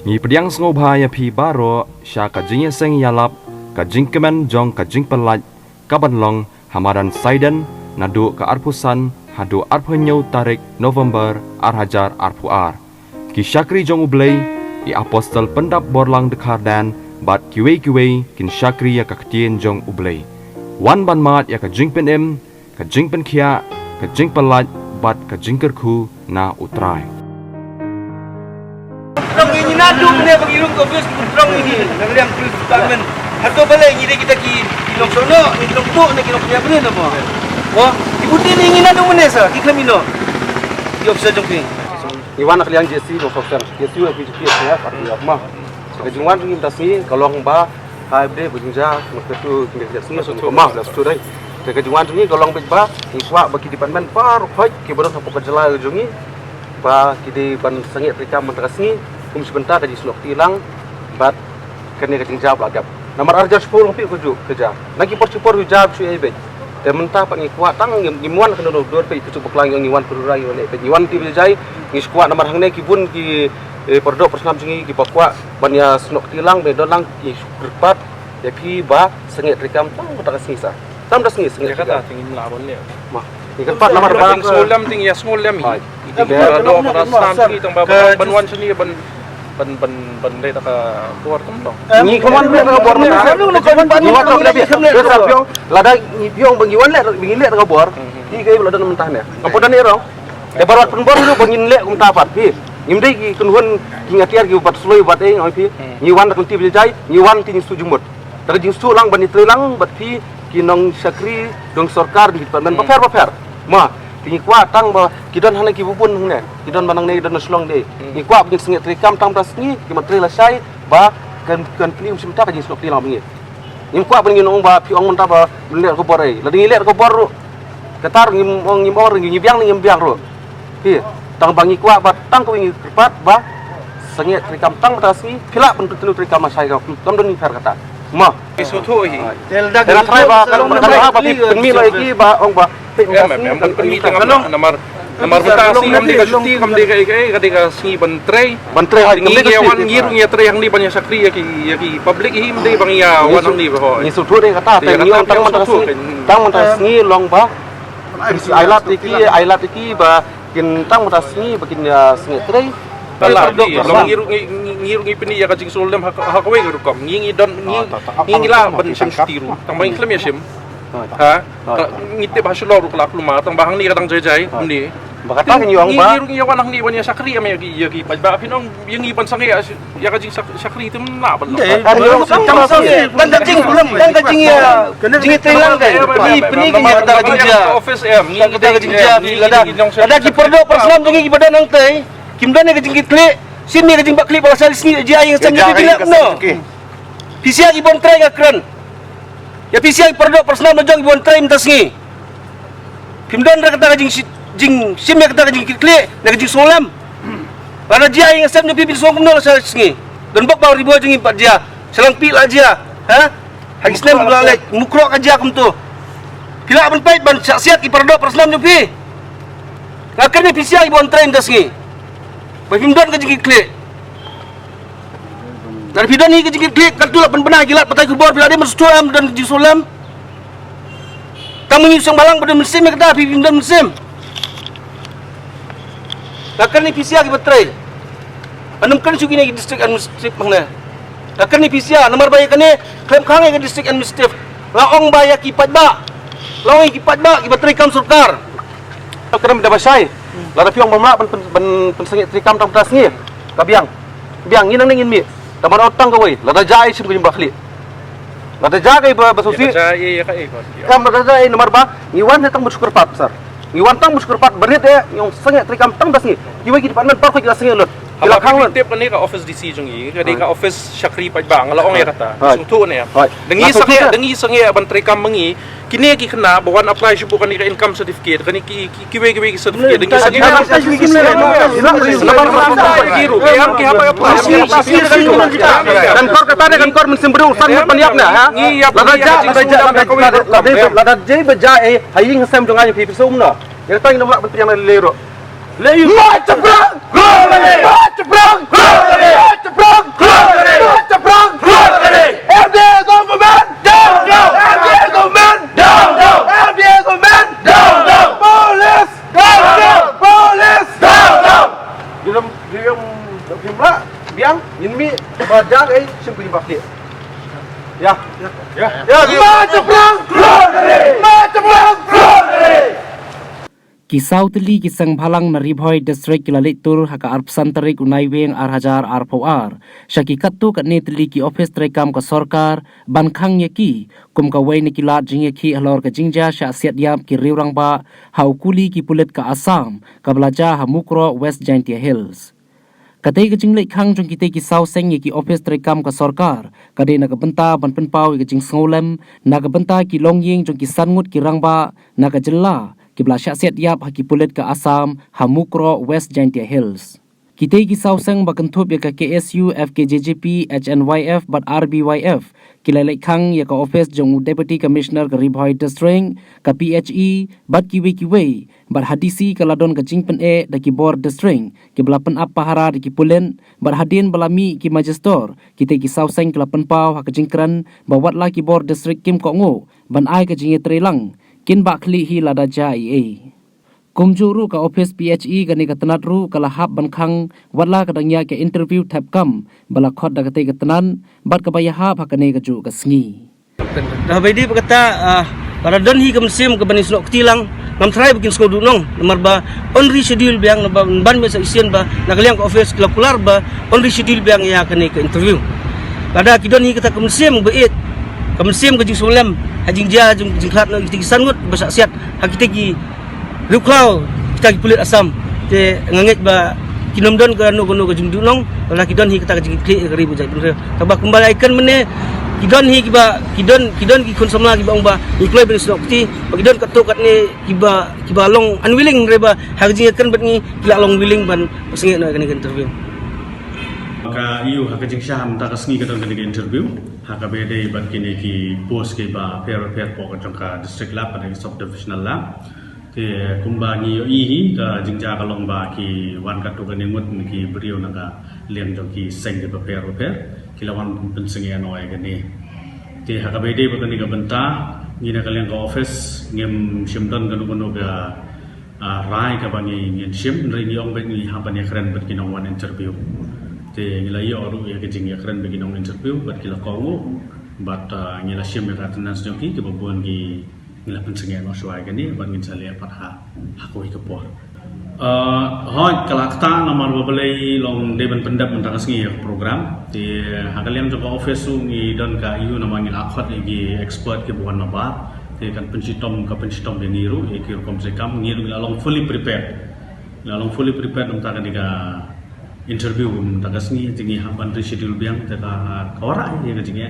Ngi pediang ngobhaya phi baro sya kajing seng yalap kajing kemen jong kajing pelaj kabanlong hamaran Saiden nadu ke arpusan hadu arpunyau tarik November arhajar arpuar ki syakri jong ublay i apostol pendap borlang dekardan bat kiwe kin syakri ya kaktien jong ublay wan ban mat ya kajing penem kajing penkia kajing pelaj bat kajing kerku na utrai Terang ini nadu mana bagi rung kau bus terang ini nak liang terus tangan atau balai ini kita ki long sono ni long tu nak long punya mana nama oh ibu ni ingin nadu mana sah ki klamino di officer jongpi Iwan nak liang JC lo officer JC aku GPS ya kat rumah kejungan ni tasni kalau ba HFD berjaya makatu JC so rumah dah sudah kejungan ni kalau ba iswa bagi department par khoi ke bodoh apa kerja jungi ba kidi ban sangit rekam menterasni sebentar kaji sunok tilang bat kene kajing jawab agap nomor arja 10 pi kerja lagi por jawab su ebe te mentah pak ngi kuat tang ngimuan kena dor pe itu beklang yang ngiwan perurai ole pe ngiwan ti bejai ngi kuat nomor hangne ki bun ki pordok persnam singi ki pakwa banya sunok tilang be dolang ki berpat ya pi ba sengit rekam tang kota sisa tam das ngi sengit kata tingin labon le mah ikan pat nomor bang solam ting ya solam hi di berado para stam ki tang baba banwan sini ban le ta keluar tong ni kaman be ka bor na kaman ni wa ka lebih besar piong lada ni piong bangiwan le bingin le ka bor di kai lada mentah ne kapodan ni ro de barat pun bor lu bangin le kum tapat pi ngimde ki kunhun ki ngatiar ki bat suloi bat ei oi pi ni wan ta kunti bijai ni wan tin su jumut ta jing su lang ban ni trelang bat pi ki nong sakri dong sarkar di department paper ma tingi kwa tang ba kidon hana ki bubun ne kidon banang ne kidon slong de ni kwa bin sengit rekam tang tas ni ki matri la sai ba kan pli sim ta ka jin slok tilang bingi ni kwa ban ngin ba pi ong ta ba le ko bor ai la dingi le ko bor katar ngim ong ngim or ngim biang ro pi tang bangi kwa ba tang ko ngi kerpat ba sengit rekam tang tas ni pila ben tenu rekam sai ka kam don ni fer kata ma isu tu hi telda Kena try ba kalau ba penmi lagi ba ong ba memang penmi tang nomor mutasi kam di ka cuti kam di ka ketika singi bantrei hari ngi wan ngiru ngi tre yang di banyak sakri ya ki public hi mde bang ya wan ang di ba ni sutu de kata te ni tang mantas ni long ba ailat iki ba kin tang mantas ni bakin ya singi tre Tala di long ngiru pini ya kajing solam hakawe ngurukam ngi la ban sim stiru tang bang klam ya sim ha ngite bahasa lor kelak luma tang bahang ni kadang jai ni bakata kan yung ba ngiru ngi wanang ni banya sakri am ya ki pajba pinong yang iban sange ya kajing sakri itu na ban lo dan kajing belum dan kajing ya kajing telang kai peni ki kata kajing ja office em ngi kata kajing ja ada ki perdo perslam dungi ki badan nang tai kimdan ke jingkit klik sini ke jingkit klik pasal sini dia yang sangat bila no pisia ibon try ka kran ya pisia perdo personal jong ibon try minta singi kimdan ra kata jing sim ya kata jingkit klik nak jing solam pada dia yang sangat pipi song no pasal singi dan bak baru ribu jing impat dia selang pi lah dia ha hagis nem bulalek mukrok aja kum tu bila ban pait ban siat ki perdo personal jong pi lakarnya pisia ibon try minta singi Pemindon ke jingkit klik. Dari pidon ni ke jingkit klik kan tu lah benar gilat patai kubur bila dia masuk am dan jing solam. Kamu nyusung balang pada mesin kata pimindon mesin. Lakan ni PCA ki betrai. Anum kan sugi ni district administratif mangna. Lakan ni PCA nomor bayar kan ni klaim khang ke district administratif. Laong bayar ki pajba. Laong ki pajba ki betrai kam surkar. Kadang dah basai lada piong mamla pensengit trikam tang tas ni kabiang ni nang ngin mi tamar otang ka wei lada jai sim kuim bakhli lada jagai ba basusi ya ka kam lada jai nomor ba ngiwan tang muskur pat besar ngiwan tang muskur pat berit yang sengit trikam tang tas ni kiwe ki department par ko ki sengit lut Kalau kang tip kan ni ka office DC jong i, kadi ka office syakri pajbang ngalaong ya kata. Sutu ne. Dengi sange bantri kam mengi, kini ki kena bawan apply sibu kan ka income certificate, kani kiwe certificate dengi sange. Giru, yang ki apa apply. Dan kor kata kan kor mensimbru sang paniapna ha. Lada jai beja haying sam jong ayo pipi sumna. Ya tang nomor menteri yang lero. Leyu. Ceprang! Ceprang! Ceprang! Jangan simpul bakli. Ya. Macam perang. Kisau teli kisang phalang na Ribhoi district kilalitur haka arpsan tarik unaiweng arhajar arpoar shaki kattu katne teli ki office trekam ka sarkar bankhang yaki kum ka wai nikila jing yaki halor ka jingja sha siat yap ki riurang ba haukuli ki pulit ka Assam ka belaja hamukro West Jaintia Hills. Katay ka jing khang jong kitay ki saw seng ki office trekam ka sarkar kade nagabenta banpen pau ki jing ngolem nagabenta ki longying jong ki sangut ki rangba nagajella kibla syasiat yap haki pulit ke Assam hamukro West Jaintia Hills. Kitay ki saw seng bakentup ya ka KSU FKJJP HNYF but RBYF kilalay khang ya ka office jong Deputy Commissioner ka Ribhoi District ka PHE but kiwi but hadisi kaladon ka jingpen da ki Bor District kibla pen ap pahara da ki pulen but hadin balami ki Magister kitay ki saw seng kila pen pau haka jingkran bawat la ki Bor District kim ko ngo ban ai ka jinge trelang kin bakli hi lada jai kumjuru ka office PHE gani ka tanat ru kala hab bankhang wala ka dangya ke interview tap kam bala khot da katay ka tanan bat ka bayah ha kane ka ju ka sngi dah baidi berkata para don hi kamsim ke bani snok tilang ngam try bikin sko dunong nomor ba on reschedule biang ban mesa isien ba nakaliang ka office kulakular ba on reschedule biang ya kane ka interview pada kidon hi kata kamsim beit kamsim ke jing solam hajing dia jing khat na tinggi sangut basak siat hakite ki ruklau kita ki pulit Assam te ngangit ba kinomdon ka no gono ka jing dunong la kidon hi kita ka jing kli ka ribu jai pun tabak kembali ikan mene kidon hi kiba kidon ki konsumla ki bang ba ikloi ben snok ti kidon ka to kat ni kiba long unwilling reba hajing kan bet ni kila long willing ban pasinge no kan interview ka iu haka jing syam ta kasngi ka dong ka interview haka bede ban kini ki post ke ba fair po ka jong ka district lab pada sub divisional lab te kumba ni yo hi ka jing ja ka long ba ki wan ka to ka ni mut ki brio na ka leng jong ki seng de ba fair kila wan pen seng ya no ai ka ni te haka bede ba ka ni ka benta ni na ka leng ka office ngem shimdon ka no ka rai ka bangi ngin shim ri ni ong ba ni ha ban ya kren ba ki no wan interview te ngila yo ru ya ke jing ya keren bagi nong interview bat kila kongo bat ngila shim ya katanas joki ke babon gi ngila pensengen no swai gani bat ngin sale pat ha hakoi ke por hoi kalakta nomor babelai long deban pendap mentang ngi program te hakaliam joko office su ngi don ka iu nama ngil akhot gi expert ke buan nabar te kan pencitom yang ngiru e ki kom se kam ngiru long fully prepared mentang diga interview tagasni tingi haban reschedule biang taka kawara ya gajingnya